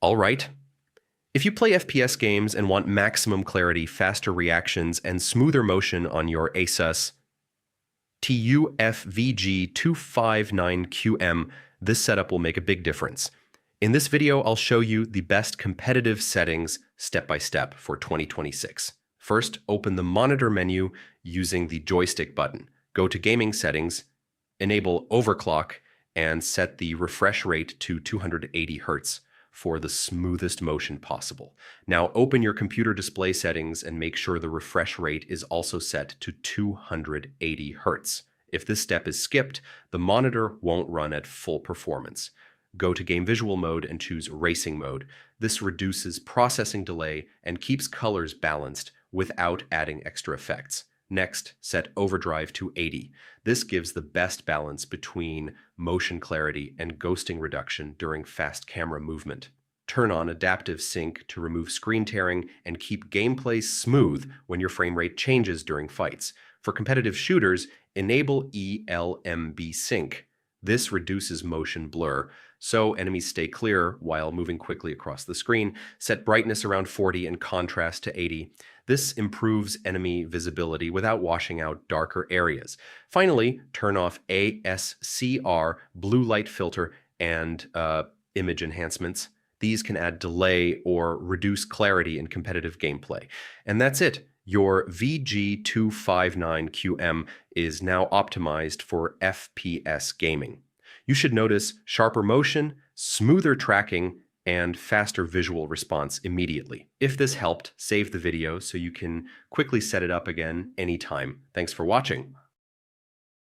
All right. If you play FPS games and want maximum clarity, faster reactions, and smoother motion on your ASUS TUF VG259QM, this setup will make a big difference. In this video, I'll show you the best competitive settings step by step for 2026. First, open the monitor menu using the joystick button. Go to Gaming Settings, enable Overclock, and set the refresh rate to 280 Hz for the smoothest motion possible. Now open your computer display settings and make sure the refresh rate is also set to 280 Hz. If this step is skipped, the monitor won't run at full performance. Go to Game Visual mode and choose Racing mode. This reduces processing delay and keeps colors balanced without adding extra effects. Next, set overdrive to 80. This gives the best balance between motion clarity and ghosting reduction during fast camera movement. Turn on adaptive sync to remove screen tearing and keep gameplay smooth when your frame rate changes during fights. For competitive shooters, enable ELMB Sync. This reduces motion blur, so enemies stay clear while moving quickly across the screen. Set brightness around 40 and contrast to 80. This improves enemy visibility without washing out darker areas. Finally, turn off ASCR, blue light filter, and image enhancements. These can add delay or reduce clarity in competitive gameplay. And that's it. Your VG259QM is now optimized for FPS gaming. You should notice sharper motion, smoother tracking, and faster visual response immediately. If this helped, save the video so you can quickly set it up again anytime. Thanks for watching.